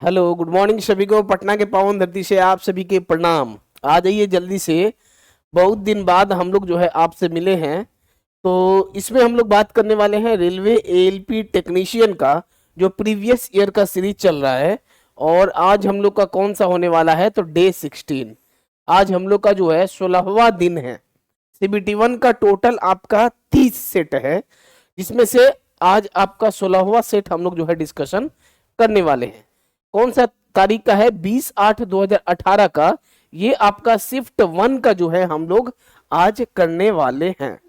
Hello, good morning सभी को। पटना के पावन धरती से आप सभी के प्रणाम। आ जाइए जल्दी से। बहुत दिन बाद हम लोग जो है आपसे मिले हैं। तो इसमें हम लोग बात करने वाले हैं रेलवे एएलपी टेक्नीशियन का, जो प्रीवियस ईयर का सीरीज चल रहा है। और आज हम लोग का कौन सा होने वाला है, तो डे 16। आज हम लोग का जो है 16वां दिन है। CBT1 का टोटल आपका 30 सेट है, जिसमें से आज आपका 16वां सेट हम लोग जो है डिस्कशन करने वाले हैं। कौन सा तारीख का है, 20/8/2018 का। ये आपका शिफ्ट 1 का जो है हम लोग आज करने वाले हैं।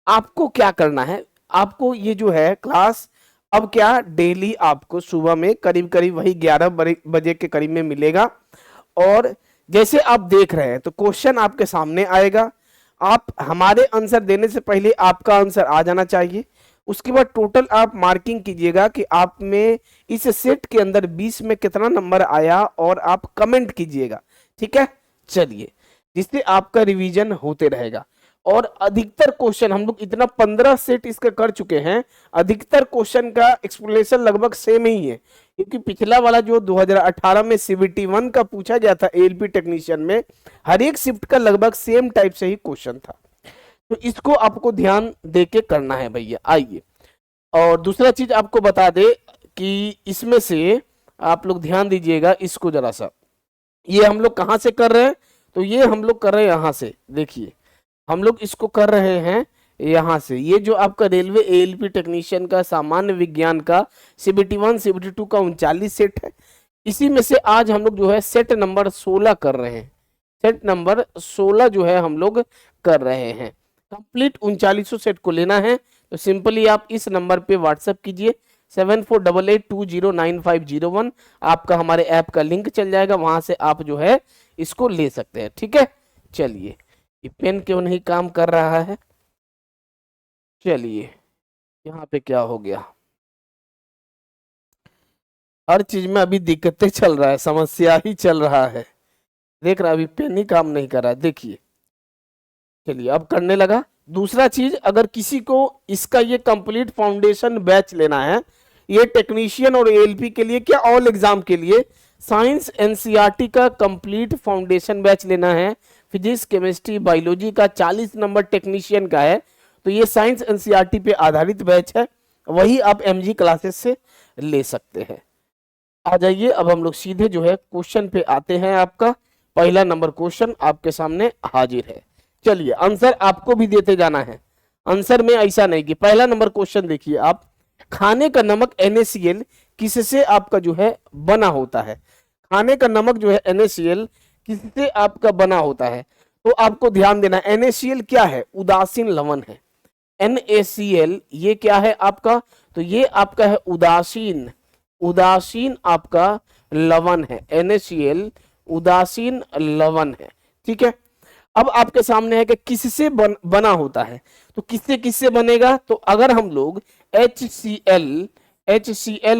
आपको क्या करना है, आपको ये जो है क्लास अब क्या डेली आपको सुबह में करीब करीब वही 11 बजे के करीब में मिलेगा। और जैसे आप देख रहे हैं तो क्वेश्चन आपके सामने आएगा। आप हमारे आंसर देने से पहले आपका आंसर आ जाना चाहिए। उसके बाद टोटल आप मार्किंग कीजिएगा कि आप में इस सेट के अंदर 20 में कितना नंबर आया, और आप कमेंट कीजिएगा। ठीक है, चलिए, जिससे आपका रिवीजन होते रहेगा। और अधिकतर क्वेश्चन हम लोग इतना 15 सेट इसका कर चुके हैं, अधिकतर क्वेश्चन का एक्सप्लेनेशन लगभग सेम ही है। क्योंकि पिछला वाला जो 2018 में CBT1 का पूछा गया था एएलपी टेक्नीशियन में, हर एक शिफ्ट का लगभग सेम टाइप से ही क्वेश्चन था। तो इसको आपको ध्यान देके करना है भैया। आइए, और दूसरा चीज आपको बता दे कि इसमें से आप लोग ध्यान दीजिएगा इसको जरा सा। ये हम लोग कहाँ से कर रहे हैं, तो ये हम लोग कर रहे हैं यहाँ से। देखिए, हम लोग इसको कर रहे हैं यहाँ से। ये जो आपका रेलवे एएलपी टेक्नीशियन का सामान्य विज्ञान का CBT1 CBT2 का 39 सेट है। इसी में से आज हम लोग जो है सेट नंबर 16 कर रहे हैं। सेट नंबर 16 जो है हम लोग कर रहे हैं। कंप्लीट 39 सेट को लेना है तो सिंपली आप इस नंबर पे व्हाट्सएप कीजिए 7488209501। आपका हमारे ऐप का लिंक चल जाएगा, वहां से आप जो है इसको ले सकते हैं। ठीक है, चलिए, ये पेन क्यों नहीं काम कर रहा है। चलिए, यहाँ पे क्या हो गया, हर चीज में अभी दिक्कतें चल रहा है, समस्या ही चल रहा है। देख रहा, अभी पेन ही काम नहीं कर रहा है। देखिए, चलिए अब करने लगा। दूसरा चीज, अगर किसी को इसका ये कंप्लीट फाउंडेशन बैच लेना है, ये टेक्नीशियन और एएलपी के लिए क्या ऑल एग्जाम के लिए साइंस एनसीईआरटी का कंप्लीट फाउंडेशन बैच लेना है, फिजिक्स केमिस्ट्री बायोलॉजी का 40 नंबर टेक्नीशियन का है, तो ये साइंस एनसीईआरटी पे आधारित बैच है, वही आप एमजी क्लासेस से ले सकते हैं। आ जाइए, अब हम लोग सीधे जो है क्वेश्चन पे आते हैं। आपका पहला नंबर क्वेश्चन आपके सामने हाजिर है। चलिए, आंसर आपको भी देते जाना है। आंसर में ऐसा नहीं कि पहला नंबर क्वेश्चन देखिए आप, खाने का नमक NaCl किससे आपका जो है बना होता है। खाने का नमक जो है NaCl किससे आपका बना होता है, तो आपको ध्यान देना। NaCl क्या है, उदासीन लवण है। NaCl ये क्या है आपका, तो ये आपका है उदासीन, उदासीन आपका लवण है। NaCl उदासीन लवण है। ठीक है, अब आपके सामने है कि किससे बना होता है, तो किससे किससे बनेगा, तो अगर हम लोग HCl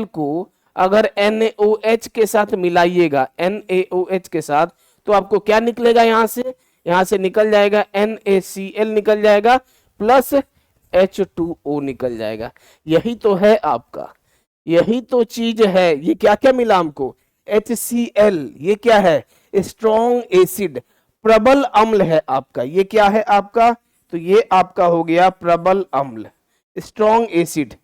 को अगर NaOH के साथ मिलाइएगा, NaOH के साथ, तो आपको क्या निकलेगा, यहां से निकल जाएगा NaCl निकल जाएगा, प्लस H2O निकल जाएगा। यही तो है आपका, यही तो चीज है। ये क्या क्या मिला हमको, HCl, ये क्या है, स्ट्रॉन्ग एसिड, प्रबल अम्ल है आपका। ये क्या है आपका, तो ये आपका हो गया प्रबल अम्ल, स्ट्रॉन्ग एसिड,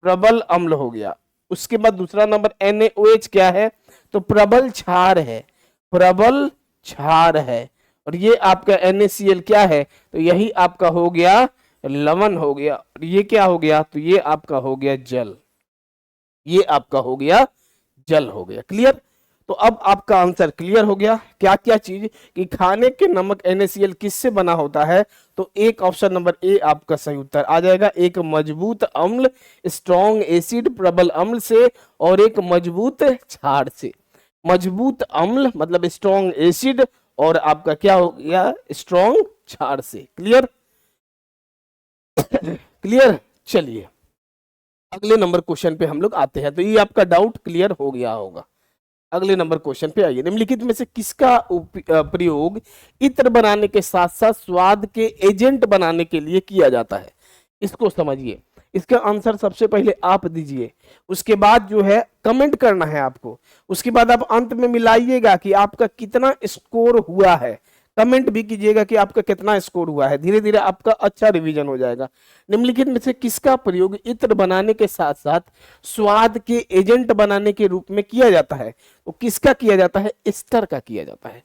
प्रबल अम्ल हो गया। उसके बाद दूसरा नंबर NaOH क्या है, तो प्रबल क्षार है, प्रबल क्षार है। और ये आपका NaCl क्या है, तो यही आपका हो गया लवण हो गया। और ये क्या हो गया, तो ये आपका हो गया जल, ये आपका हो गया जल हो गया। क्लियर, तो अब आपका आंसर क्लियर हो गया। क्या क्या चीज कि खाने के नमक NaCl किससे बना होता है, तो एक ऑप्शन नंबर ए आपका सही उत्तर आ जाएगा। एक मजबूत अम्ल, स्ट्रॉन्ग एसिड, प्रबल अम्ल से, और एक मजबूत क्षार से। मजबूत अम्ल मतलब स्ट्रॉन्ग एसिड, और आपका क्या हो गया, स्ट्रॉन्ग क्षार से। क्लियर, क्लियर, चलिए अगले नंबर क्वेश्चन पे हम लोग आते हैं। तो ये आपका डाउट क्लियर हो गया होगा। अगले नंबर क्वेश्चन पे आइए। निम्नलिखित में से किसका प्रयोग इत्र बनाने के साथ साथ स्वाद के एजेंट बनाने के लिए किया जाता है, इसको समझिए। इसका आंसर सबसे पहले आप दीजिए, उसके बाद जो है कमेंट करना है आपको, उसके बाद आप अंत में मिलाइएगा कि आपका कितना स्कोर हुआ है, कमेंट भी कीजिएगा कि आपका कितना स्कोर हुआ है। धीरे धीरे आपका अच्छा रिवीजन हो जाएगा। निम्नलिखित में से किसका प्रयोग इत्र बनाने के साथ साथ स्वाद के एजेंट बनाने के रूप में किया जाता है? तो किसका किया जाता है? एस्टर का किया जाता है।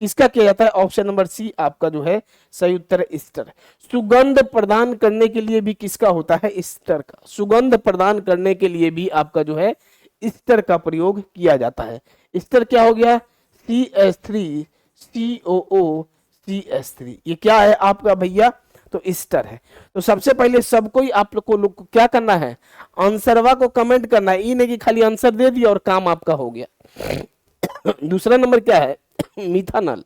इसका किया जाता है ऑप्शन नंबर सी आपका जो है सही उत्तर है एस्टर। सुगंध प्रदान करने के लिए भी किसका होता है? एस्टर का। सुगंध प्रदान करने के लिए भी आपका जो है एस्टर का प्रयोग किया जाता है। एस्टर क्या हो गया? CH3 COO CH3, ये क्या है आपका भैया? तो एस्टर है। तो सबसे पहले सबको ही आप लोग को क्या करना है? आंसरवा को कमेंट करना है, ये नहीं कि खाली आंसर दे दिया और काम आपका हो गया। दूसरा नंबर क्या है? मिथानल।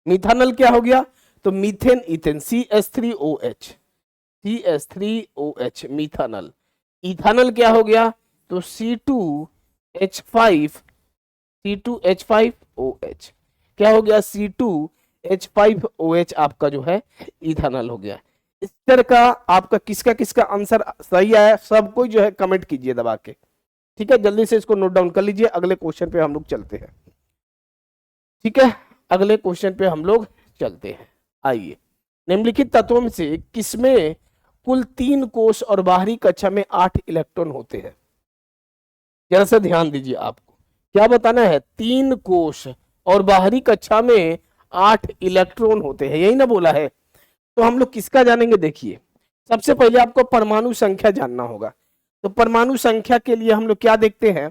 मिथानल क्या हो गया? तो methane ethane CH3OH, CH3OH methanol. Ethanol क्या हो गया? तो C2H5OH, क्या हो गया? C2H5OH आपका जो है इथानल हो गया। इस तरह का आपका किसका किसका आंसर सही आया सबको जो है कमेंट कीजिए दबा के, ठीक है? जल्दी से इसको नोट डाउन कर लीजिए। अगले क्वेश्चन पे हम लोग चलते हैं, ठीक है? अगले क्वेश्चन पे हम लोग चलते हैं। आइए, निम्नलिखित तत्वों में से किसमें कुल 3 कोष और बाहरी कक्षा में 8 इलेक्ट्रॉन होते हैं? जरा सा ध्यान दीजिए, आपको क्या बताना है? 3 कोष और बाहरी कक्षा में 8 इलेक्ट्रॉन होते हैं, यही ना बोला है? तो हम लोग किसका जानेंगे? देखिए, सबसे पहले आपको परमाणु संख्या जानना होगा। तो परमाणु संख्या के लिए हम लोग क्या देखते हैं?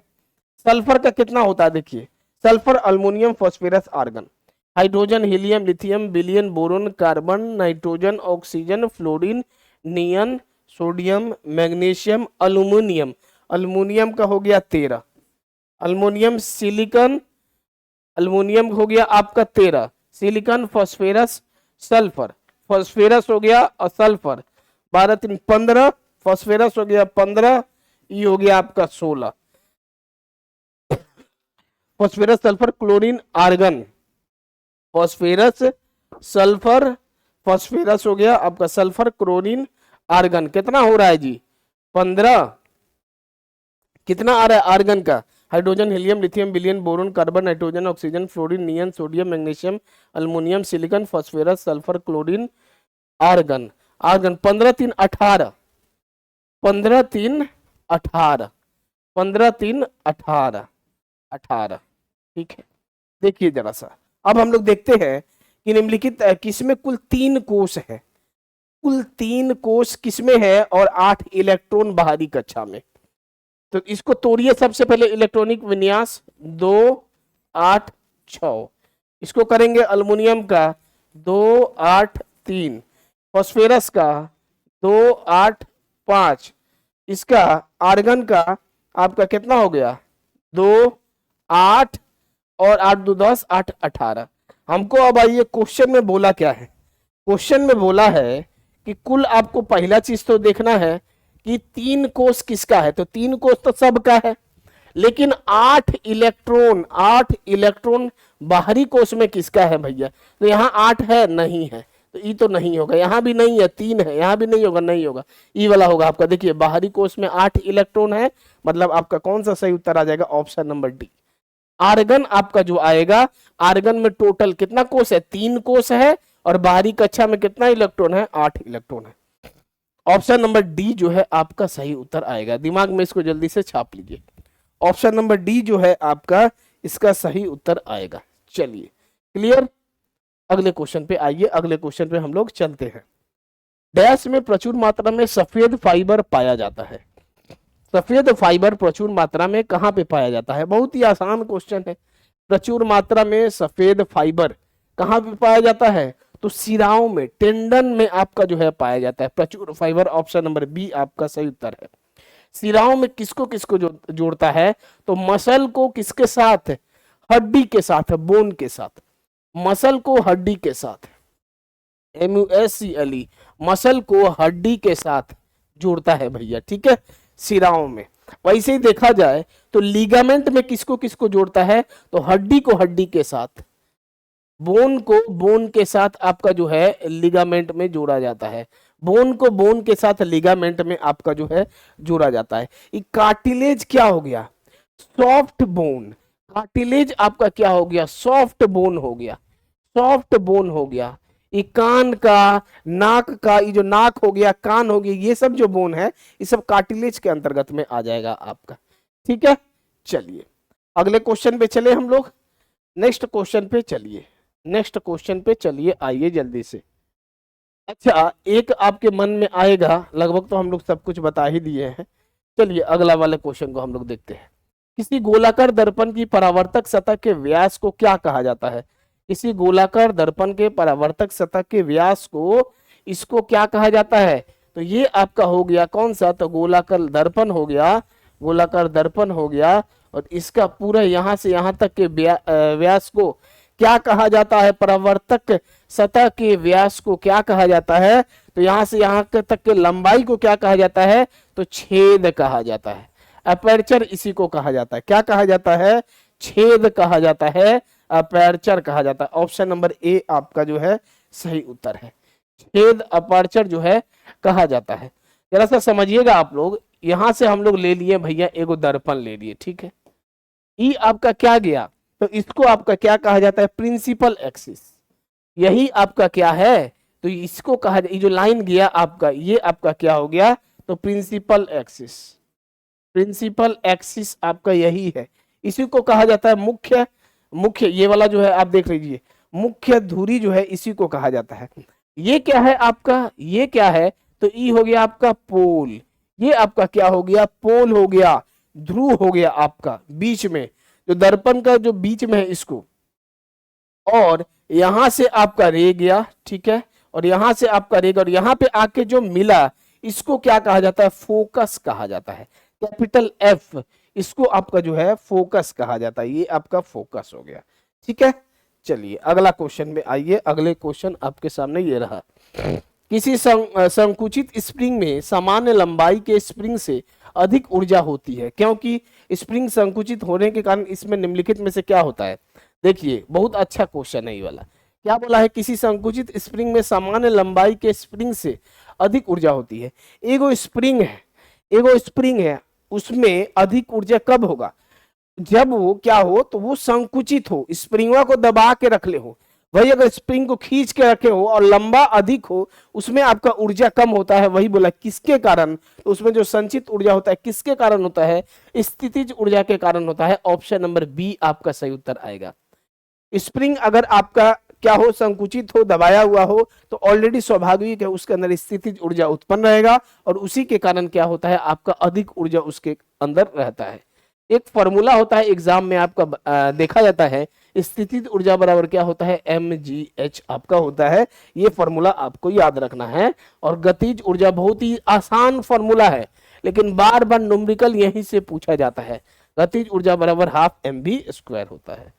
सल्फर का कितना होता है? देखिए, sulphur, aluminium, phosphorus, argon, hydrogen, helium, lithium, beryllium, boron, carbon, nitrogen, oxygen, fluorine, neon, sodium, magnesium, aluminium. Aluminium का हो गया 13, अल्मोनियम, सिलिकॉन, अल्मोनियम हो गया आपका 13, सिलिकॉन, फास्फोरस, सल्फर, फास्फोरस हो गया और सल्फर 12 3 15, फास्फोरस हो गया 15, ये हो गया आपका 16, phosphorus, sulphur, chlorine, argon, phosphorus, sulphur, phosphorus हो गया आपका सल्फर, क्लोरीन, आर्गन। कितना हो रहा है जी? 15। कितना आ रहा है आर्गन का? Hydrogen, helium, lithium, beryllium, boron, carbon, nitrogen, oxygen, fluorine, neon, sodium, magnesium, aluminium, silicon, phosphorus, sulphur, chlorine, argon. Argon 15 3 18, 15 3 18, 15 3 18, 18, ठीक है? देखिए जरा सा, अब हम लोग देखते हैं कि निम्नलिखित किसमें कुल 3 कोष है? कुल 3 कोष किसमें है और 8 इलेक्ट्रॉन बाहरी कक्षा में? तो इसको तोड़िए। सबसे पहले इलेक्ट्रॉनिक विन्यास 2 8 6, इसको करेंगे अल्युमिनियम का 2 8 3, फास्फोरस का 2 8 5, इसका आर्गन का आपका कितना हो गया? 2 8 और 8 2 10, 8 18। हमको अब आइए क्वेश्चन में बोला क्या है? क्वेश्चन में बोला है कि कुल आपको पहला चीज तो देखना है कि 3 कोष किसका है? तो 3 कोष तो सबका है, लेकिन 8 इलेक्ट्रॉन बाहरी कोष में किसका है भैया? तो यहाँ 8 है, नहीं है, तो ये तो नहीं होगा। यहाँ भी नहीं है, 3 है, यहाँ भी नहीं होगा, नहीं होगा, ये वाला होगा आपका। देखिए, बाहरी कोष में 8 इलेक्ट्रॉन है, मतलब आपका कौन सा सही उत्तर आ जाएगा? Option number D. आर्गन आपका जो आएगा, आर्गन में टोटल कितना कोष है? 3 कोष है, और बाहरी कक्षा में कितना इलेक्ट्रॉन है? 8 इलेक्ट्रॉन है। ऑप्शन नंबर डी जो है आपका सही उत्तर आएगा। दिमाग में इसको जल्दी से छाप लीजिए, ऑप्शन नंबर डी जो है आपका इसका सही उत्तर आएगा। चलिए, क्लियर? अगले क्वेश्चन पे आइए, अगले क्वेश्चन पे हम लोग चलते हैं। डैश में प्रचुर मात्रा में सफेद फाइबर पाया जाता है। सफेद फाइबर प्रचुर मात्रा में कहां पे पाया जाता है? बहुत ही आसान क्वेश्चन है। प्रचुर मात्रा में सफेद फाइबर कहां पे पाया जाता है? तो सिराओं में, टेंडन में आपका जो है पाया जाता है प्रचुर फाइबर। ऑप्शन नंबर बी आपका सही उत्तर है। सिराओं में किसको किसको जोड़ता है? तो मसल को किसके साथ? हड्डी के साथ, बोन के साथ। मसल को हड्डी के साथ, MUSCLE, मसल को हड्डी के साथ जोड़ता है भैया, ठीक है? सिराओं में। वैसे ही देखा जाए तो लिगामेंट में किसको किसको जोड़ता है? तो हड्डी को हड्डी के साथ, बोन को बोन के साथ आपका जो है लिगामेंट में जोड़ा जाता है। बोन को बोन के साथ लिगामेंट में आपका जो है जोड़ा जाता है। ये कार्टिलेज क्या हो गया, सॉफ्ट बोन। कार्टिलेज आपका क्या हो गया, सॉफ्ट बोन हो गया, सॉफ्ट बोन हो गया। ये कान का, नाक का, ये जो नाक हो गया, कान हो गया, ये सब जो बोन है ये सब कार्टिलेज के अंतर्गत में आ जाएगा आपका। ठीक है, चलिए अगले क्वेश्चन पे चले हम लोग, नेक्स्ट क्वेश्चन पे चलिए, नेक्स्ट क्वेश्चन पे चलिए, आइए जल्दी से। अच्छा, एक आपके मन में आएगा, लगभग तो हम लोग सब कुछ बता ही दिए हैं। चलिए अगला वाले क्वेश्चन को हम लोग देखते हैं। किसी गोलाकार दर्पण की परावर्तक सतह के व्यास को क्या कहा जाता है? किसी गोलाकार दर्पण के परावर्तक सतह के व्यास को, इसको क्या कहा जाता है? तो ये आपका हो गया कौन सा, तो गोलाकार दर्पण हो गया, गोलाकार दर्पण हो गया। और इसका पूरा यहां से यहां तक के व्यास को क्या कहा जाता है? परावर्तक सतह के व्यास को क्या कहा जाता है? तो यहां से यहां तक के लंबाई को क्या कहा जाता है? तो छेद कहा जाता है। अपर्चर इसी को कहा जाता है। क्या कहा जाता है? छेद कहा जाता है, अपर्चर कहा जाता है। ऑप्शन नंबर ए आपका जो है सही उत्तर है, छेद अपर्चर जो है कहा जाता है। जरा सा समझिएगा आप लोग, यहां से हम लोग ले लिए भैया एगो दर्पण ले लिए, ठीक है, ई आपका क्या गया, तो इसको आपका क्या कहा जाता है? Principal axis. यही आपका क्या है, तो इसको कहा, ये जो लाइन गया आपका, ये आपका क्या हो गया? तो प्रिंसिपल एक्सिस। प्रिंसिपल एक्सिस आपका यही है, इसी को कहा जाता है मुख्य, मुख्य ये वाला जो है आप देख लीजिए, मुख्य धुरी जो है इसी को कहा जाता है। ये क्या है आपका, ये क्या है? तो ई हो गया आपका पोल, ये आपका क्या हो गया? पोल हो गया, ध्रुव हो गया आपका बीच में, जो दर्पण का जो बीच में है इसको, और यहां से आपका रे गया, ठीक है, और यहां से आपका रे गया, और यहां पे आके जो मिला इसको क्या कहा जाता है? फोकस कहा जाता है, कैपिटल एफ, इसको आपका जो है फोकस कहा जाता है। ये आपका फोकस हो गया, ठीक है। चलिए अगला क्वेश्चन में आइए, अगले क्वेश्चन आपके सामने ये रहा। किसी संकुचित स्प्रिंग में सामान्य लंबाई के स्प्रिंग से अधिक ऊर्जा होती है, क्योंकि स्प्रिंग संकुचित होने के कारण इसमें निम्नलिखित में से क्या होता है? देखिए बहुत अच्छा क्वेश्चन है ये वाला। क्या बोला है? किसी संकुचित स्प्रिंग में सामान्य लंबाई के स्प्रिंग से अधिक ऊर्जा होती है। एगो स्प्रिंग है, एगो स्प्रिंग है, उसमें अधिक ऊर्जा कब होगा? जब वो क्या हो, तो वो संकुचित हो, स्प्रिंगवा को दबा के रख ले हो। वही अगर स्प्रिंग को खींच के रखे हो और लंबा अधिक हो, उसमें आपका ऊर्जा कम होता है। वही बोला किसके कारण, तो उसमें जो संचित ऊर्जा होता है किसके कारण होता है? स्थितिज ऊर्जा के कारण होता है। ऑप्शन नंबर बी आपका सही उत्तर आएगा। स्प्रिंग अगर आपका क्या हो, संकुचित हो, दबाया हुआ हो, तो ऑलरेडी स्वाभाविक है उसके अंदर स्थितिज ऊर्जा उत्पन्न रहेगा, और उसी के कारण क्या होता है? आपका अधिक ऊर्जा उसके अंदर रहता है। एक फॉर्मूला होता है एग्जाम में आपका देखा जाता है, स्थितिज ऊर्जा बराबर क्या होता है? mgh आपका होता है। ये फॉर्मूला आपको याद रखना है। और गतिज ऊर्जा बहुत ही आसान फॉर्मूला है, लेकिन बार बार न्यूमेरिकल यहीं से पूछा जाता है। गतिज ऊर्जा बराबर हाफ mv² होता है।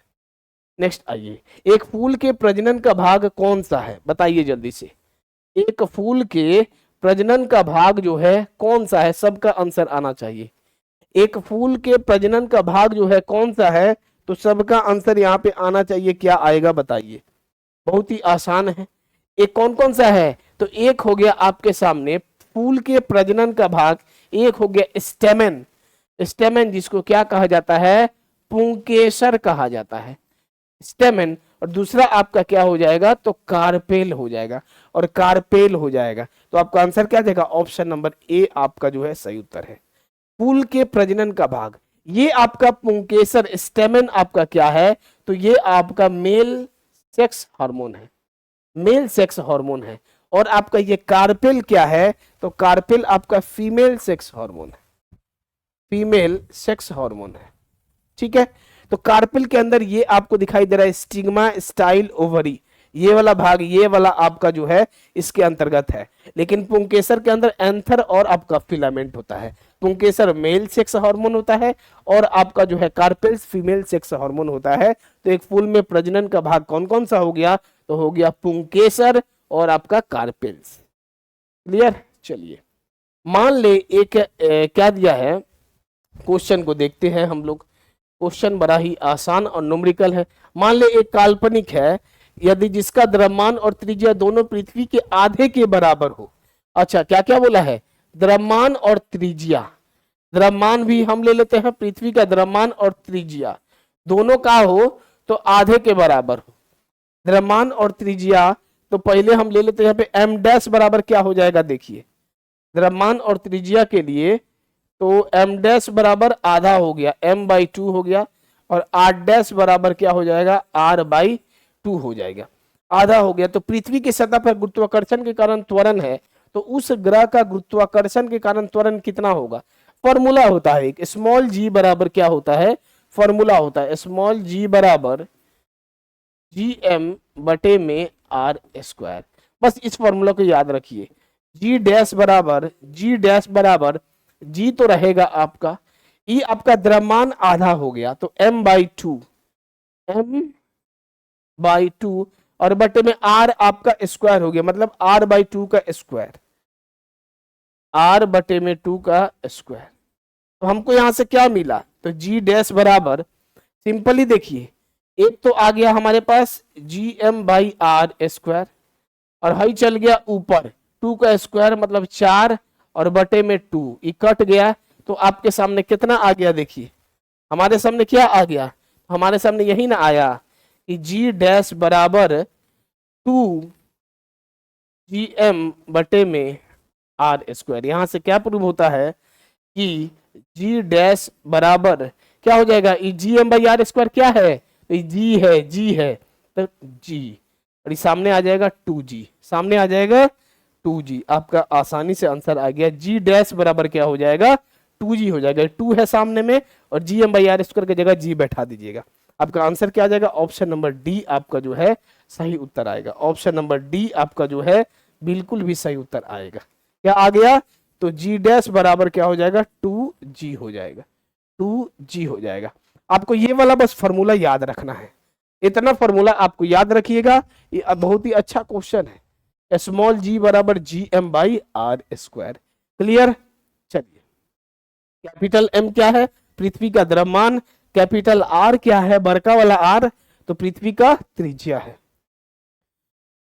नेक्स्ट आइए, एक फूल के प्रजनन का भाग कौन सा है? बताइए जल्दी से। एक फूल के प्रजनन का भाग जो है कौन सा है? सबका आंसर आना चाहिए। एक फूल के प्रजनन का भाग जो है कौन सा है? तो सबका आंसर यहाँ पे आना चाहिए। क्या आएगा बताइए? बहुत ही आसान है। एक कौन कौन सा है? तो एक हो गया आपके सामने फूल के प्रजनन का भाग, एक हो गया स्टेमेन, स्टेमेन जिसको क्या कहा जाता है? पुंकेसर कहा जाता है, स्टेमेन। और दूसरा आपका क्या हो जाएगा? तो कार्पेल हो जाएगा, और कार्पेल हो जाएगा। तो आपका आंसर क्या देगा? ऑप्शन नंबर ए आपका जो है सही उत्तर है। फूल के प्रजनन का भाग, ये आपका पुंकेसर, स्टेमेन आपका क्या है? तो ये आपका मेल सेक्स हार्मोन है, मेल सेक्स हार्मोन है। और आपका ये कार्पेल क्या है? तो कार्पेल आपका फीमेल सेक्स हार्मोन है, फीमेल सेक्स हार्मोन है, ठीक है। तो कार्पेल के अंदर ये आपको दिखाई दे रहा है स्टिग्मा स्टाइल ओवरी, ये वाला भाग, ये वाला आपका जो है इसके अंतर्गत है। लेकिन पुंकेसर के अंदर एंथर और आपका फिलामेंट होता है। पुंकेसर मेल सेक्स हार्मोन होता है, और आपका जो है कार्पेल्स फीमेल सेक्स हार्मोन होता है। तो एक फूल में प्रजनन का भाग कौन कौन सा हो गया? तो हो गया पुंकेसर और आपका कार्पेल्स। क्लियर? चलिए मान ले एक क्या दिया है, क्वेश्चन को देखते हैं हम लोग। क्वेश्चन बड़ा ही आसान और न्यूमेरिकल है। मान ले एक काल्पनिक है, यदि जिसका द्रव्यमान और त्रिज्या दोनों पृथ्वी के आधे के बराबर हो, अच्छा, क्या क्या बोला है? द्रव्यमान और त्रिज्या। द्रव्यमान भी हम ले लेते हैं, पृथ्वी का द्रव्यमान और त्रिज्या दोनों का हो तो आधे के बराबर हो। द्रव्यमान और त्रिज्या, तो पहले हम ले लेते हैं यहाँ पे एम डैश बराबर क्या हो जाएगा, देखिए द्रव्यमान और त्रिज्या के लिए तो एम डैश बराबर आधा हो गया, एम बाई टू हो गया, और आर डैश बराबर क्या हो जाएगा, आर बाई टू हो जाएगा, आधा हो गया। तो पृथ्वी की सतह पर गुरुत्वाकर्षण के कारण त्वरण है, तो उस ग्रह का गुरुत्वाकर्षण के कारण त्वरण कितना होगा? फॉर्मूला होता है एक, स्मॉल जी बराबर क्या होता है, फॉर्मूला होता है स्मॉल जी बराबर जी एम बटे में आर स्क्वायर। बस इस फॉर्मूला को याद रखिए, जी डैश बराबर जी तो रहेगा आपका, ई आपका द्रव्यमान आधा हो गया तो एम बाई टू और बटे में आर आपका स्क्वायर हो गया, मतलब आर बाई टू का स्क्वायर, आर बटे में टू का स्क्वायर। तो हमको यहां से क्या मिला, तो जी डैश बराबर सिंपली देखिए, एक तो आ गया हमारे पास G M by R square, और हाई चल गया ऊपर टू का स्क्वायर मतलब 4 और बटे में 2, ये कट गया, तो आपके सामने कितना आ गया, देखिए हमारे सामने क्या आ गया, हमारे सामने यही ना आया कि जी डैश बराबर 2 जी एम बटे में आर स्क्वायर। यहां से क्या प्रूव होता है कि जी डैश बराबर क्या हो जाएगा, G M by R square क्या है, तो जी है तो जी, और ये सामने आ जाएगा 2g, सामने आ जाएगा 2g, आपका आसानी से आंसर आ गया। जी डैश बराबर क्या हो जाएगा, 2g हो जाएगा, 2 है सामने में, और G M by R square की जगह जी बैठा दीजिएगा। आपका आंसर क्या आ जाएगा, ऑप्शन नंबर डी आपका जो है सही उत्तर आएगा। ऑप्शन नंबर डी आपका जो है बिल्कुल भी सही उत्तर आएगा। क्या आ गया, तो जी डैश बराबर क्या हो जाएगा, 2g हो जाएगा, 2g हो जाएगा। आपको ये वाला बस फॉर्मूला याद रखना है, इतना फॉर्मूला आपको याद रखिएगा, ये बहुत ही अच्छा क्वेश्चन है। स्मॉल जी बराबर G M by R square. Clear? चलिए, कैपिटल एम क्या है, पृथ्वी का द्रव्यमान, कैपिटल आर क्या है, बड़का वाला आर, तो पृथ्वी का त्रिज्या है।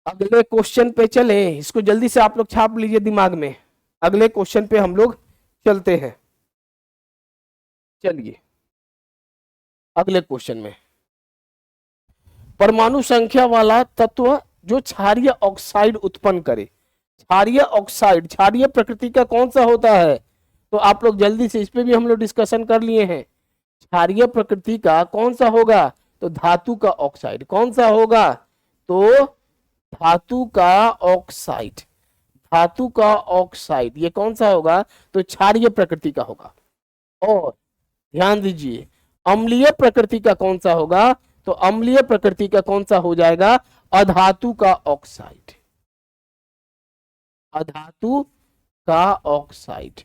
अगले क्वेश्चन पे चले, इसको जल्दी से आप लोग छाप लीजिए दिमाग में, अगले क्वेश्चन पे हम लोग चलते हैं। चलिए अगले क्वेश्चन में, परमाणु संख्या वाला तत्व जो क्षारीय ऑक्साइड उत्पन्न करे, क्षारीय ऑक्साइड क्षारीय प्रकृति का कौन सा होता है, तो आप लोग जल्दी से, इस पे भी हम लोग डिस्कशन कर लिए हैं, क्षारीय प्रकृति का कौन सा होगा, तो धातु का ऑक्साइड। कौन सा होगा, तो धातु का ऑक्साइड, धातु का ऑक्साइड ये कौन सा होगा, तो क्षारीय प्रकृति का होगा। और ध्यान दीजिए, अम्लीय प्रकृति का कौन सा होगा, तो अम्लीय प्रकृति का कौन सा हो जाएगा, अधातु का ऑक्साइड, अधातु का ऑक्साइड,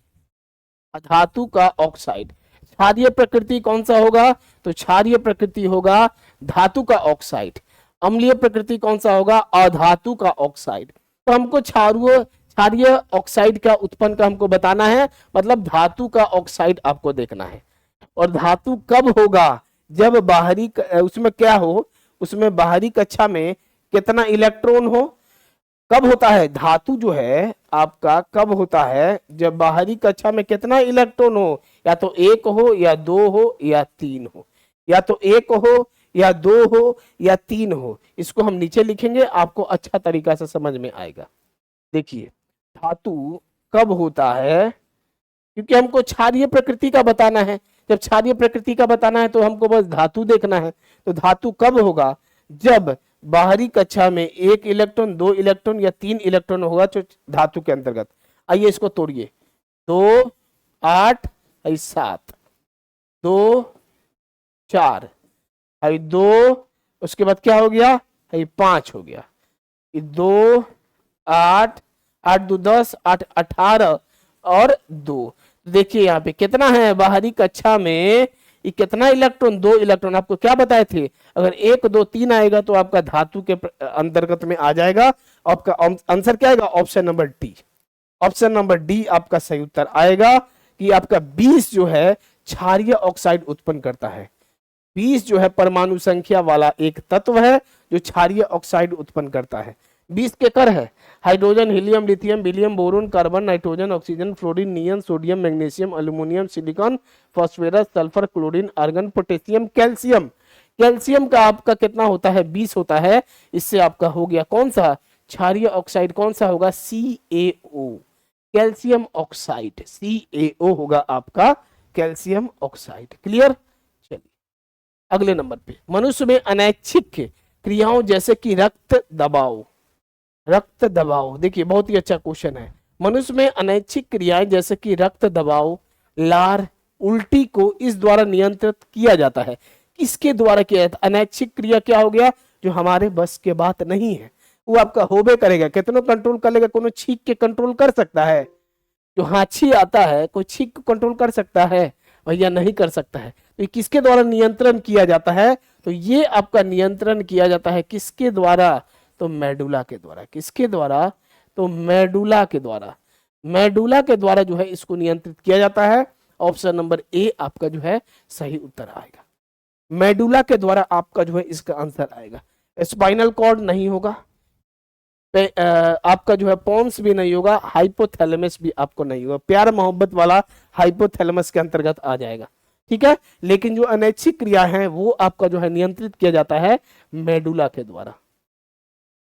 अधातु का ऑक्साइड। क्षारीय प्रकृति कौन सा होगा, तो क्षारीय प्रकृति होगा धातु का ऑक्साइड। अम्लीय प्रकृति कौन सा होगा, अधातु का ऑक्साइड। तो हमको क्षारीय ऑक्साइड का उत्पन्न का हमको बताना है, मतलब धातु का ऑक्साइड आपको देखना है। और धातु कब होगा, जब बाहरी उसमें क्या हो, उसमें बाहरी कक्षा में कितना इलेक्ट्रॉन हो। कब होता है धातु जो है आपका, कब होता है, जब बाहरी कक्षा में कितना इलेक्ट्रॉन हो, या तो 1 हो या 2 हो या 3 हो, या तो 1 हो या 2 हो या 3 हो। इसको हम नीचे लिखेंगे, आपको अच्छा तरीका से समझ में आएगा। देखिए धातु कब होता है, क्योंकि हमको क्षारीय प्रकृति का बताना है, जब क्षारीय प्रकृति का बताना है तो हमको बस धातु देखना है। तो धातु कब होगा, जब बाहरी कक्षा में 1 इलेक्ट्रॉन, 2 इलेक्ट्रॉन या 3 इलेक्ट्रॉन होगा तो धातु के अंतर्गत। आइए इसको तोड़िए, 2 8 7 2 4 2, उसके बाद क्या हो गया, 5 हो गया, 2 8 8 2 10 8 18 और 2। देखिए यहाँ पे कितना है, बाहरी कक्षा में ये कितना इलेक्ट्रॉन, 2 इलेक्ट्रॉन। आपको क्या बताए थे, अगर 1 2 3 आएगा तो आपका धातु के अंतर्गत में आ जाएगा। आपका आंसर क्या आएगा, option number D, option number D आपका सही उत्तर आएगा कि आपका 20 जो है क्षारीय ऑक्साइड उत्पन्न करता है। 20 जो है परमाणु संख्या वाला एक तत्व है जो क्षारीय ऑक्साइड उत्पन्न करता है। 20 के कर है। Hydrogen, helium, lithium, beryllium, boron, carbon, nitrogen, oxygen, fluorine, neon, sodium, magnesium, aluminium, silicon, phosphorus, sulphur, chlorine, argon, potassium, calcium. Calcium का आपका कितना होता है? 20 होता है। इससे आपका हो गया कौन सा? क्षारीय ऑक्साइड कौन सा होगा? CaO, कैल्शियम ऑक्साइड, CaO होगा आपका कैल्शियम ऑक्साइड। क्लियर? चलिए अगले नंबर पे, मनुष्य में अनैच्छिक क्रियाओं जैसे कि रक्त दबाव, रक्त दबाव, देखिए बहुत ही अच्छा क्वेश्चन है। मनुष्य में अनैच्छिक क्रियाएं जैसे कि रक्त दबाव, लार, उल्टी को इस द्वारा नियंत्रित किया जाता है। किसके द्वारा किया जाता है? अनैच्छिक क्रिया क्या हो गया? जो हमारे बस के बात नहीं है वो आपका होबे करेगा। कितनों कंट्रोल कर लेगा? कोनो छींक के कंट्रोल कर सकता है? जो हांची आता है कोई छींक को कंट्रोल कर सकता है? भैया नहीं कर सकता है। तो ये किसके द्वारा नियंत्रण किया जाता है? तो ये आपका नियंत्रण किया जाता है किसके द्वारा? तो मेडुला के द्वारा। किसके द्वारा? तो मेडुला के द्वारा। मेडुला के द्वारा जो है इसको नियंत्रित किया जाता है। ऑप्शन नंबर ए आपका जो है सही उत्तर आएगा। मेडुला के द्वारा आपका जो है इसका आंसर आएगा। स्पाइनल कॉर्ड नहीं होगा, आपका जो है पोन्स भी नहीं होगा, हाइपोथैलेमस भी आपको नहीं होगा। प्यार मोहब्बत वाला हाइपोथैलेमस के अंतर्गत आ जाएगा, ठीक है। लेकिन जो अनैच्छिक क्रिया है वो आपका जो है नियंत्रित किया जाता है मेडुला के द्वारा।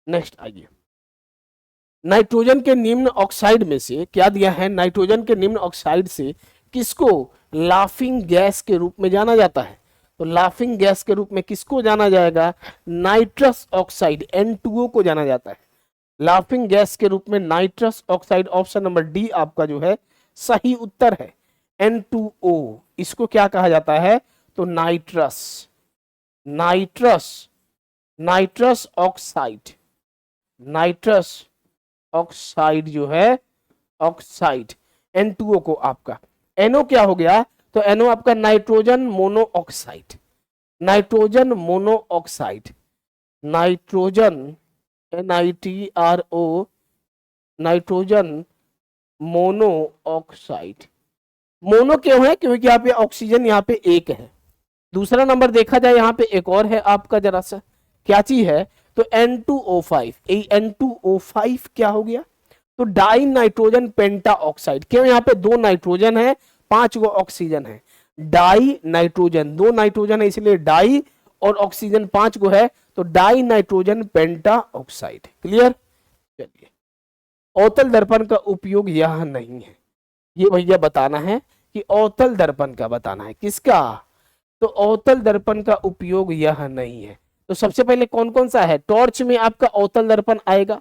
नेक्स्ट आइए, नाइट्रोजन के निम्न ऑक्साइड में से क्या दिया है? नाइट्रोजन के निम्न ऑक्साइड से किसको लाफिंग गैस के रूप में जाना जाता है? तो लाफिंग गैस के रूप में किसको जाना जाएगा? नाइट्रस ऑक्साइड, N2O को जाना जाता है लाफिंग गैस के रूप में, nitrous oxide. Option number D आपका जो है सही उत्तर है। N2O इसको क्या कहा जाता है? तो nitrous, nitrous, nitrous oxide, nitrous oxide जो है ऑक्साइड N2O को आपका। NO क्या हो गया? तो NO आपका nitrogen monoxide, nitrogen monoxide, nitrogen NITRO, nitrogen monoxide. Mono क्यों है? क्योंकि यहाँ पे ऑक्सीजन यहाँ पे एक है। दूसरा नंबर देखा जाए यहाँ पे एक और है आपका, जरा सा क्या चीज है? तो N2O5, N2O5 क्या हो गया? तो डाई नाइट्रोजन पेंटा ऑक्साइड। क्यों? यहाँ पे 2 नाइट्रोजन है, 5 गो ऑक्सीजन है। डाई नाइट्रोजन, 2 नाइट्रोजन है इसलिए डाई, और ऑक्सीजन 5 गो है तो डाई नाइट्रोजन पेंटा ऑक्साइड। क्लियर? चलिए, अवतल दर्पण का उपयोग यह नहीं है, ये भैया बताना है कि अवतल दर्पण का बताना है। किसका? तो अवतल दर्पण का उपयोग यह नहीं है। तो सबसे पहले कौन कौन सा है? टॉर्च में आपका अवतल दर्पण आएगा,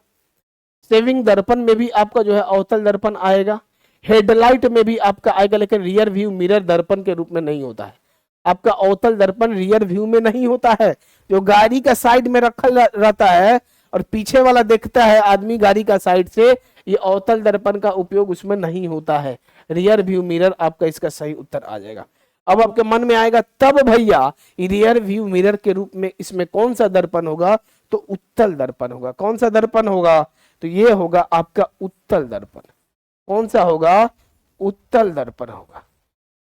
सेविंग दर्पण में भी आपका जो है अवतल दर्पण आएगा, हेडलाइट में भी आपका आएगा, लेकिन रियर व्यू मिरर दर्पण के रूप में नहीं होता है। आपका अवतल दर्पण रियर व्यू में नहीं होता है, जो गाड़ी का साइड में रखा रहता है और पीछे वाला देखता है आदमी गाड़ी का साइड से, ये अवतल दर्पण का उपयोग उसमें नहीं होता है। रियर व्यू मिरर आपका इसका सही उत्तर आ जाएगा। अब आपके मन में आएगा तब भैया रियर व्यू मिरर के रूप में इसमें कौन सा दर्पण होगा? तो उत्तल दर्पण होगा। कौन सा दर्पण होगा? तो ये होगा आपका उत्तल दर्पण। कौन सा होगा? उत्तल दर्पण होगा।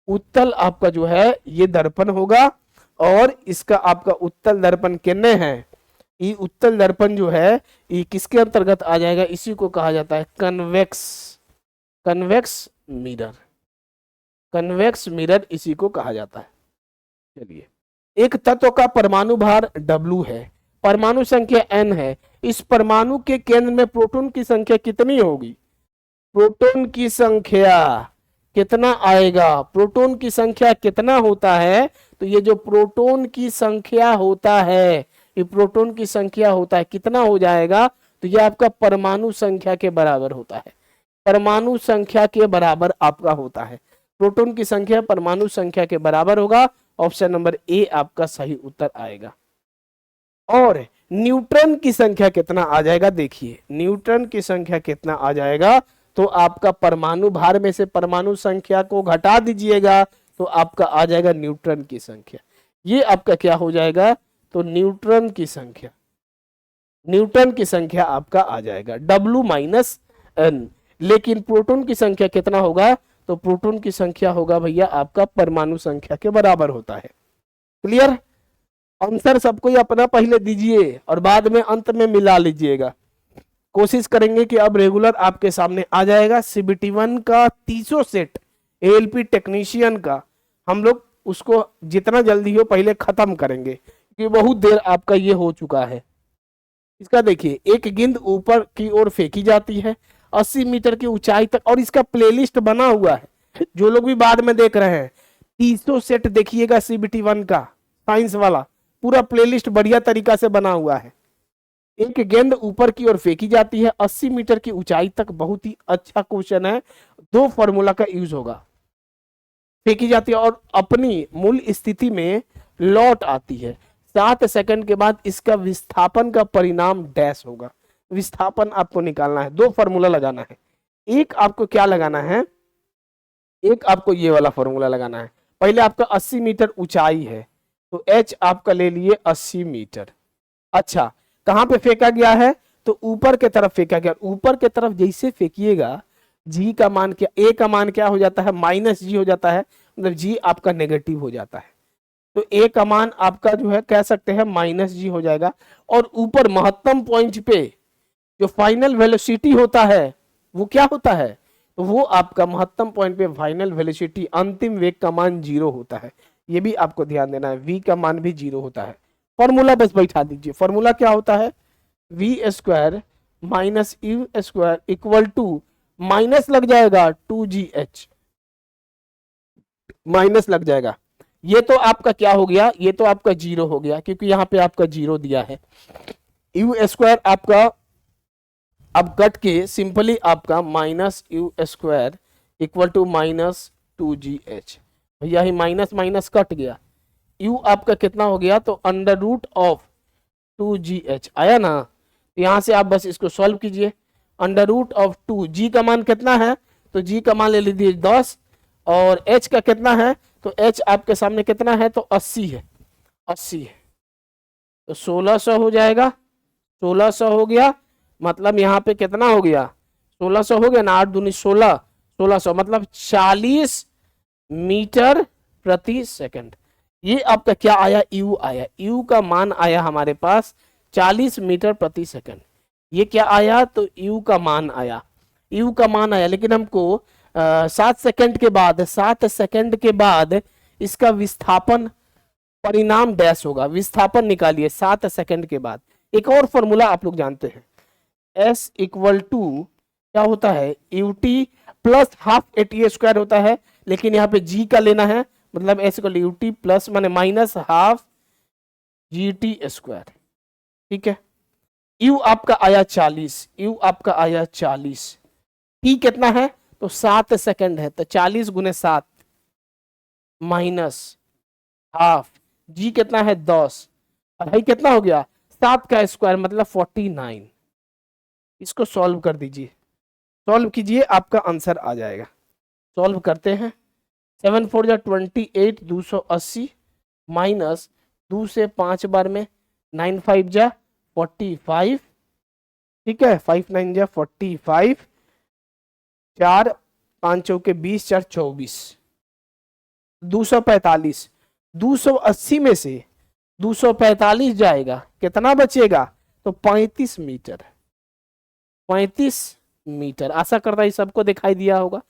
उत्तल आपका जो है ये दर्पण होगा, और इसका आपका उत्तल दर्पण कितने हैं? ये उत्तल दर्पण जो है ये किसके अंतर्गत आ जाएगा? इसी को कहा जाता है convex, convex mirror, convex mirror इसी को कहा जाता है। चलिए, एक तत्व का परमाणु भार W है, परमाणु संख्या N है, इस परमाणु के केंद्र में प्रोटॉन की संख्या कितनी होगी? प्रोटॉन की संख्या कितना आएगा? प्रोटॉन की संख्या कितना होता है? तो ये जो प्रोटॉन की संख्या होता है, ये प्रोटॉन की संख्या होता है, कितना हो जाएगा? तो ये आपका परमाणु संख्या के बराबर होता है, परमाणु संख्या के बराबर आपका होता है। प्रोटॉन की संख्या परमाणु संख्या के बराबर होगा। ऑप्शन नंबर ए आपका सही उत्तर आएगा। और न्यूट्रॉन की संख्या कितना आ जाएगा? देखिए, न्यूट्रॉन की संख्या कितना आ जाएगा? तो आपका परमाणु भार में से परमाणु संख्या को घटा दीजिएगा तो आपका आ जाएगा न्यूट्रॉन की संख्या। ये आपका क्या हो जाएगा? तो न्यूट्रॉन की संख्या, न्यूट्रॉन की संख्या आपका आ जाएगा W-N। लेकिन प्रोटॉन की संख्या कितना होगा? तो प्रोटॉन की संख्या होगा भैया आपका परमाणु संख्या के बराबर होता है। क्लियर? आंसर सबको अपना पहले दीजिए और बाद में अंत में मिला लीजिएगा। कोशिश करेंगे कि अब रेगुलर आपके सामने आ जाएगा। CBT1 का 300 सेट ALP टेक्नीशियन का हम लोग उसको जितना जल्दी हो पहले खत्म करेंगे, क्योंकि बहुत देर आपका ये हो चुका है। इसका देखिए, एक गेंद ऊपर की ओर फेंकी जाती है 80 मीटर की ऊंचाई तक, और इसका प्लेलिस्ट बना हुआ है, जो लोग भी बाद में देख रहे हैं 300 सेट देखिएगा CBT1 का साइंस वाला, पूरा प्लेलिस्ट बढ़िया तरीका से बना हुआ है। एक गेंद ऊपर की ओर फेंकी जाती है 80 मीटर की ऊंचाई तक, बहुत ही अच्छा क्वेश्चन है। 2 फॉर्मूला का यूज होगा। फेंकी जाती है और अपनी मूल स्थिति में लौट आती है, 7 सेकंड के बाद इसका विस्थापन का परिणाम डैश होगा। विस्थापन आपको निकालना है, 2 फॉर्मूला लगाना है। एक आपको क्या लगाना है, एक आपको ये वाला फॉर्मूला लगाना है। पहले आपका 80 मीटर ऊंचाई है, तो H आपका ले लिए 80 मीटर। अच्छा, कहां पे फेंका गया है, तो ऊपर के तरफ फेंका गया। ऊपर के तरफ जैसे फेंकिएगा G का मान क्या, A का मान क्या हो जाता है, -G हो जाता है, मतलब G आपका नेगेटिव हो जाता है। तो A का मान आपका जो है कह सकते हैं -G हो जाएगा। और ऊपर महत्तम पॉइंट पे जो फाइनल वेलोसिटी होता है वो क्या होता है, तो वो आपका महत्तम पॉइंट पे फाइनल वेलोसिटी, अंतिम वेग का मान 0 होता है। ये भी आपको ध्यान देना है, V का मान भी 0 होता है। फॉर्मूला बस बैठा दीजिए। फॉर्मूला क्या होता है, V² - U² equal to, minus लग जाएगा 2GH, माइनस लग जाएगा। ये तो आपका क्या हो गया, ये तो आपका 0 हो गया, क्योंकि यहां पे आपका 0 दिया है। U² आपका अब कट के सिंपली आपका -U² इक्वल टू -2GH। भैया ही माइनस माइनस कट गया। U आपका कितना हो गया, तो √2GH आया ना। तो यहां से आप बस इसको सॉल्व कीजिए। √2, G का मान कितना है, तो G का मान ले लीजिए 10, और H का कितना है, तो H आपके सामने कितना है, तो 80 है, 80 है, तो 1600 हो जाएगा। 1600 हो गया, मतलब यहाँ पे कितना हो गया, 1600 हो गया ना, 8 दूनी 16, 1600 मतलब 40 मीटर प्रति सेकंड। ये आपका क्या आया, U आया। U का मान आया हमारे पास 40 मीटर प्रति सेकंड। ये क्या आया, तो U का मान आया, U का मान आया। लेकिन हमको 7 सेकंड के बाद, 7 सेकंड के बाद इसका विस्थापन परिणाम डैश होगा। विस्थापन निकालिए 7 सेकंड के बाद। एक और फॉर्मूला आप लोग जानते हैं, S इक्वल टू क्या होता है, UT प्लस हाफ AT² होता है, लेकिन यहाँ पे G का लेना है, मतलब S equal to UT plus माने माइनस हाफ GT²। ठीक है, U आपका आया 40, U आपका आया 40, T कितना है, तो 7 सेकंड है, तो 40 × 7 माइनस हाफ, G कितना है 10, भाई कितना हो गया 7 का स्क्वायर मतलब 49। इसको सॉल्व कर दीजिए, सॉल्व कीजिए, आपका आंसर आ जाएगा। सॉल्व करते हैं। 7 4 जा 28, 280 माइनस 2 से 5 बार में 9 5 जा 45, ठीक है, 5 9 जा 45, 4 5 चौके 20, 4 24, 245। 280 में से 245 जाएगा, कितना बचेगा, तो 35 मीटर। 35 मीटर। आशा करता है सबको दिखाई दिया होगा।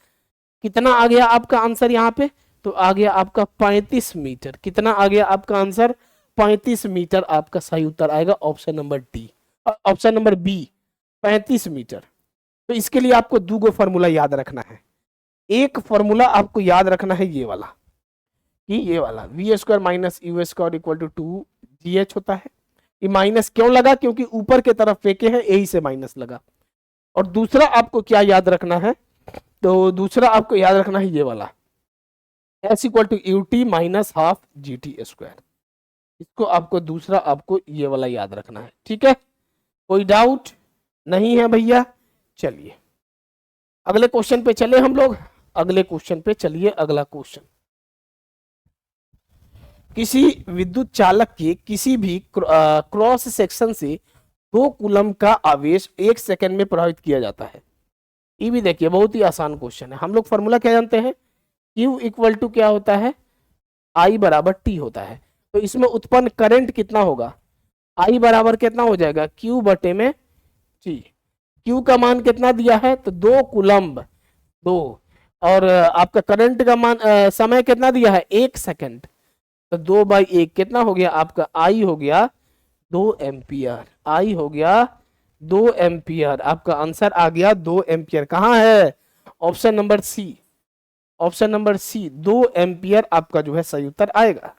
कितना आ गया आपका आंसर यहाँ पे, तो आ गया आपका 35 मीटर। कितना आ गया आपका आंसर, 35 मीटर आपका सही उत्तर आएगा, option number D, option number B, 35 metre. तो इसके लिए आपको 2 फॉर्मूला याद रखना है। एक फॉर्मूला आपको याद रखना है ये वाला, कि ये वाला V² - U² equal to 2GH होता है। ये माइनस क्यों लगा, क्योंकि ऊपर के तरफ फेंके हैं, यही से माइनस लगा। और दूसरा आपको क्या याद रखना है, तो दूसरा आपको याद रखना है ये वाला, S equal to UT minus half GT²। इसको आपको दूसरा आपको ये वाला याद रखना है। ठीक है, कोई डाउट नहीं है भैया। चलिए अगले क्वेश्चन पे चले हम लोग। अगले क्वेश्चन पे चलिए। अगला क्वेश्चन, किसी विद्युत चालक के किसी भी क्रॉस सेक्शन से 2 कूलम का आवेश 1 सेकंड में प्रभावित किया जाता है। ये भी देखिए बहुत ही आसान क्वेश्चन है। हम लोग फॉर्मूला क्या जानते हैं, Q इक्वल टू क्या होता है, I बराबर T होता है। तो इसमें उत्पन्न करंट कितना होगा, I बराबर कितना हो जाएगा, Q बटे में T। Q का मान कितना दिया है, तो 2 कूलम्ब, 2, और आपका करंट का मान समय कितना दिया है, 1 सेकंड, तो 2/1 कितना हो गया आपका, I हो गया 2 एम्पियर, I हो गया 2 एम्पियर। आपका आंसर आ गया 2 एम्पियर। कहाँ है, option number C, option number C 2 ampere आपका जो है सही उत्तर आएगा।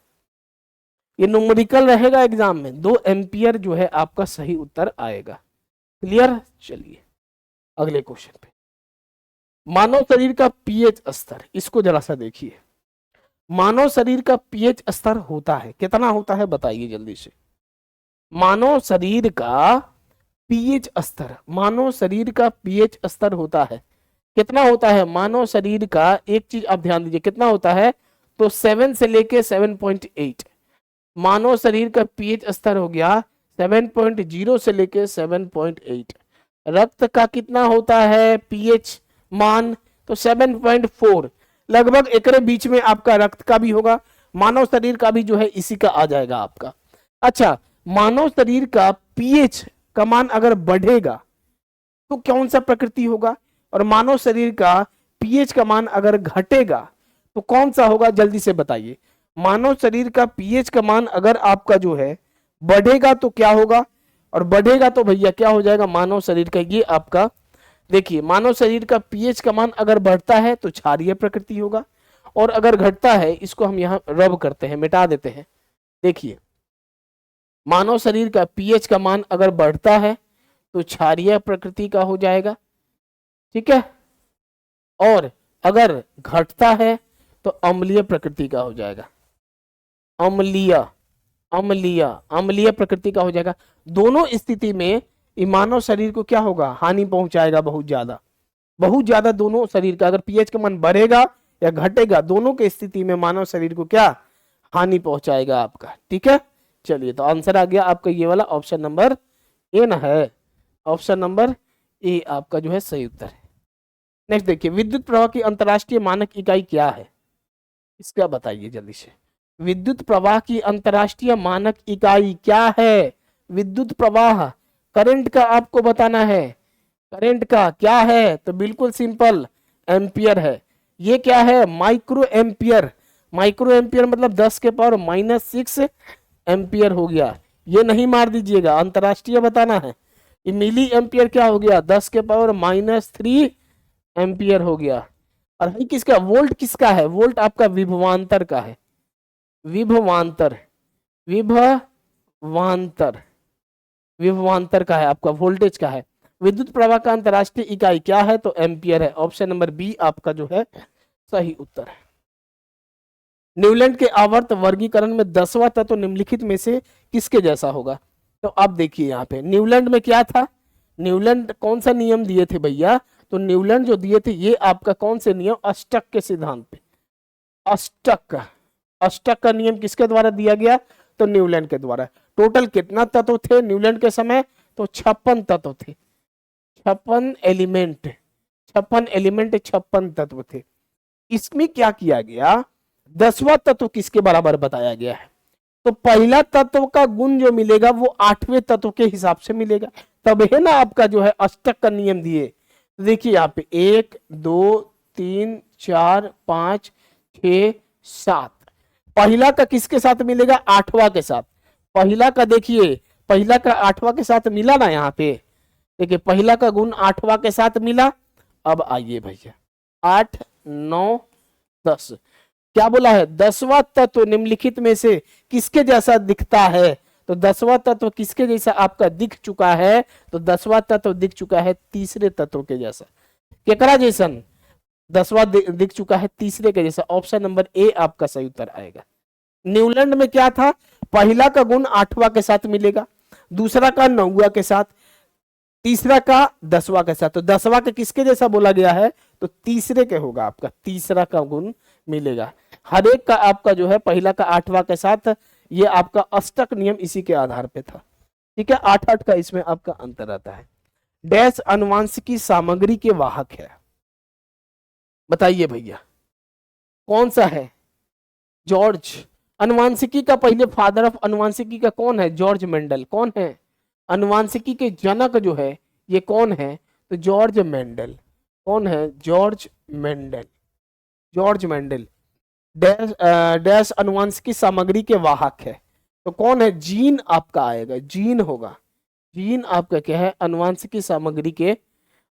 ये न्यूमेरिकल रहेगा एग्जाम में, 2 एम्पियर जो है आपका सही उत्तर आएगा। क्लियर। चलिए अगले क्वेश्चन पे, मानव शरीर का पीएच स्तर, इसको जरा सा देखिए। मानव शरीर का पीएच स्तर होता है कितना, होता है बताइए जल्दी से। मानव शरीर का पीएच स्तर, मानव शरीर का पीएच स्तर होता है कितना, होता है मानव शरीर का, एक चीज आप ध्यान दीजिए कितना होता है, तो 7 से लेके 7.8। मानव शरीर का पीएच स्तर हो गया 7.0 से लेके 7.8। रक्त का कितना होता है पीएच मान, तो 7.4, लगभग एक बीच में आपका रक्त का भी होगा, मानव शरीर का भी जो है इसी का आ जाएगा आपका। अच्छा, मानव शरीर का पीएच का मान अगर बढ़ेगा तो कौन सा प्रकृति होगा, और मानव शरीर का पीएच का मान अगर घटेगा तो कौन सा होगा, जल्दी से बताइए। मानव शरीर का पीएच का मान अगर आपका जो है बढ़ेगा तो क्या होगा, और बढ़ेगा तो भैया क्या हो जाएगा मानव शरीर का, ये आपका देखिए, मानव शरीर का पीएच का मान अगर बढ़ता है तो क्षारीय प्रकृति होगा, और अगर घटता है, इसको हम यहाँ रब करते हैं, मिटा देते हैं। देखिए, मानव शरीर का पीएच का मान अगर बढ़ता है तो क्षारीय प्रकृति का हो जाएगा, ठीक है, और अगर घटता है तो अम्लीय प्रकृति का हो जाएगा, अम्लीय, अम्लीय, अम्लीय प्रकृति का हो जाएगा। दोनों स्थिति में मानव शरीर को क्या होगा, हानि पहुंचाएगा बहुत ज्यादा, बहुत ज्यादा। दोनों शरीर का अगर पीएच का मान बढ़ेगा या घटेगा, दोनों के स्थिति में मानव शरीर को क्या हानि पहुंचाएगा आपका, ठीक है। चलिए, तो आंसर आ गया आपका ये वाला, ऑप्शन नंबर ए ना है, ऑप्शन नंबर ए आपका जो है सही उत्तर है। नेक्स्ट देखिए, विद्युत प्रवाह की अंतरराष्ट्रीय मानक इकाई क्या है, इसका बताइए जल्दी से। विद्युत प्रवाह की अंतरराष्ट्रीय मानक इकाई क्या है, विद्युत प्रवाह, करंट का आपको बताना है, करंट का क्या है, तो बिल्कुल सिंपल एम्पियर है। ये क्या है, माइक्रो एम्पियर, माइक्रो एम्पियर मतलब 10⁻⁻6 एम्पियर हो गया, ये नहीं मार दीजिएगा, अंतरराष्ट्रीय बताना है। ये मिली एम्पियर क्या हो गया, 10⁻³ एम्पियर हो गया। और भाई किसका, वोल्ट किसका है, वोल्ट आपका विभवांतर का है, विभवांतर, विभवांतर, विभवांतर का है आपका, वोल्टेज का है। विद्युत प्रवाह का अंतरराष्ट्रीय इकाई क्या है, तो एम्पियर है, ऑप्शन नंबर बी आपका जो है सही उत्तर है। न्यूलैंड के आवर्त वर्गीकरण में 10वां तत्व निम्नलिखित में से किसके जैसा होगा, तो आप देखिए यहाँ पे न्यूलैंड में क्या था, न्यूलैंड कौन सा नियम दिए थे भैया, तो न्यूलैंड जो दिए थे ये आपका कौन से नियम, अष्टक के सिद्धांत पे, अष्टक, अष्टक का नियम किसके द्वारा दिया गया, तो न्यूलैंड के द्वारा। टोटल कितना तत्व थे न्यूलैंड के समय, तो 56 तत्व थे, 56 एलिमेंट, 56 एलिमेंट, 56 तत्व थे। इसमें क्या किया गया, 10वां तत्व किसके बराबर बताया गया है, तो पहला तत्व का गुण जो मिलेगा वो 8वें तत्व के हिसाब से मिलेगा, तब है ना आपका जो है अष्टक का नियम दिए। देखिए यहाँ पे 1 2 3 4 5 6 7, पहला का किसके साथ मिलेगा, 8वां के साथ। पहला का देखिए, पहला का 8वां के साथ मिला ना, यहाँ पे देखिए पहला का गुण 8वां के साथ मिला। अब आइए भैया 8 9 10, क्या बोला है, 10वां तत्व निम्नलिखित में से किसके जैसा दिखता है, तो 10वां तत्व किसके जैसा आपका दिख चुका है, तो 10वां तत्व दिख चुका है तीसरे तत्व के जैसा, केकरा जैसन, 10वां दिख चुका है तीसरे के जैसा, ऑप्शन नंबर ए आपका सही उत्तर आएगा। न्यूलैंड में क्या था, पहला का गुण 8वां के साथ मिलेगा, दूसरा का 9वां के साथ, तीसरा का 10वां के साथ, तो 10वां के किसके जैसा बोला गया है, तो तीसरे के होगा आपका, तीसरा का गुण मिलेगा। हर एक का आपका जो है पहला का 8वां के साथ, ये आपका अष्टक नियम इसी के आधार पे था, ठीक है। 8 का इसमें आपका अंतर आता है। डैश अनुवांशिकी सामग्री के वाहक है, बताइए भैया कौन सा है, जॉर्ज, अनुवांशिकी का पहले फादर ऑफ अनुवांशिकी का कौन है, जॉर्ज मेंडल, कौन है अनुवांशिकी के जनक जो है ये कौन है, तो जॉर्ज मेंडल, कौन है? George Mendel. George Mendel dash dash अनुवांशिकी सामग्री के वाहक है। तो कौन है? जीन आपका आएगा, जीन होगा। जीन आपका क्या है? अनुवांशिकी सामग्री के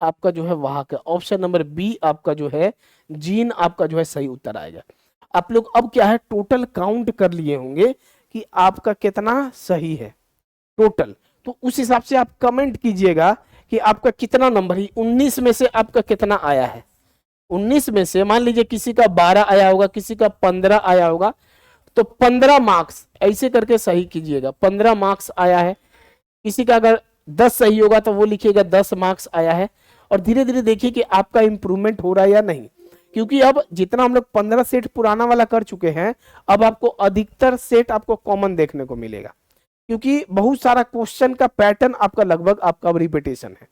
आपका जो है वाहक है। ऑप्शन नंबर बी आपका जो है जीन आपका जो है सही उत्तर आएगा। आप लोग अब क्या है, टोटल काउंट कर लिए होंगे कि आपका कितना सही है टोटल। तो उस हिसाब से आप कमेंट कीजिएगा कि आपका कितना नंबर है, 19 में से आपका कितना आया है। 19 में से मान लीजिए किसी का 12 आया होगा, किसी का 15 आया होगा, तो 15 मार्क्स ऐसे करके सही कीजिएगा। 15 मार्क्स आया है। किसी का अगर 10 सही होगा तो वो लिखिएगा 10 मार्क्स आया है। और धीरे धीरे देखिए कि आपका इंप्रूवमेंट हो रहा है या नहीं, क्योंकि अब जितना हम लोग 15 सेट पुराना वाला कर चुके हैं, अब आपको अधिकतर सेट आपको कॉमन देखने को मिलेगा, क्योंकि बहुत सारा क्वेश्चन का पैटर्न आपका लगभग आपका रिपीटेशन है।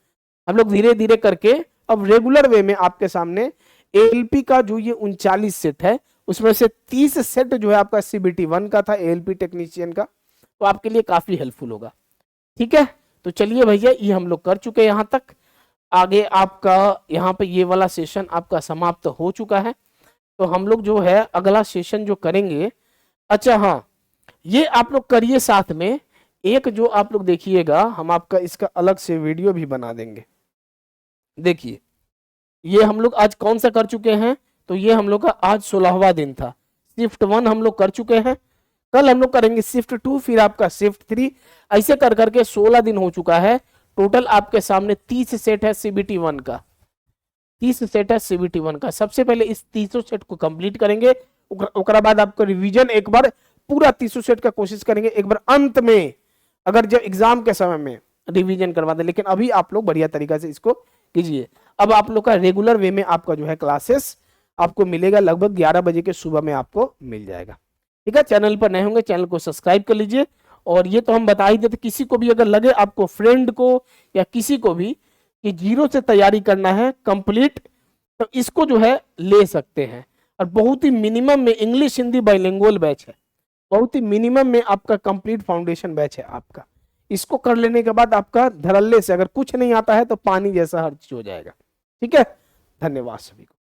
हम लोग धीरे धीरे करके अब रेगुलर वे में आपके सामने एएलपी का जो ये 39 सेट है, उसमें से 30 सेट जो है आपका सीबीटी 1 का था, एएलपी टेक्नीशियन का, तो आपके लिए काफी हेल्पफुल होगा। ठीक है, तो चलिए भैया ये हम लोग कर चुके हैं यहां तक। आगे आपका यहाँ पे ये वाला सेशन आपका समाप्त हो चुका है। तो हम लोग जो है अगला सेशन जो करेंगे, अच्छा हाँ, ये आप लोग करिए साथ में एक जो आप लोग देखिएगा, हम आपका इसका अलग से वीडियो भी बना देंगे। देखिए ये हम लोग आज कौन सा कर चुके हैं, तो ये हम लोग का आज 16वां दिन था। शिफ्ट 1 हम लोग कर चुके हैं, कल हम लोग करेंगे शिफ्ट 2, फिर आपका शिफ्ट 3, ऐसे कर करके 16 दिन हो चुका है। टोटल आपके सामने 30 सेट है सीबीटी 1 का, 30 सेट है सीबीटी 1 का। सबसे पहले इस 30 सेट को कंप्लीट करेंगे, ओकरा बाद आपको रिवीजन एक बार पूरा 30 सेट का कोशिश करेंगे, एक बार अंत में अगर जब एग्जाम के समय में रिवीजन करवा दें। लेकिन अभी आप लोग बढ़िया तरीका से इसको कीजिए। अब आप लोग का रेगुलर वे में आपका जो है क्लासेस आपको मिलेगा, लगभग 11 बजे के सुबह में आपको मिल जाएगा। ठीक है, चैनल पर नए होंगे चैनल को सब्सक्राइब कर लीजिए। और ये तो हम बता ही देते, किसी को भी अगर लगे आपको फ्रेंड को या किसी को भी कि जीरो से तैयारी करना है कंप्लीट, तो इसको जो है ले सकते हैं। और बहुत ही मिनिमम में इंग्लिश हिंदी बाइलिंगुअल बैच है, बहुत ही मिनिमम में आपका कंप्लीट फाउंडेशन बैच है आपका। इसको कर लेने के बाद आपका धड़ल्ले से अगर कुछ नहीं आता है तो पानी जैसा हर चीज हो जाएगा। ठीक है, धन्यवाद सभी को।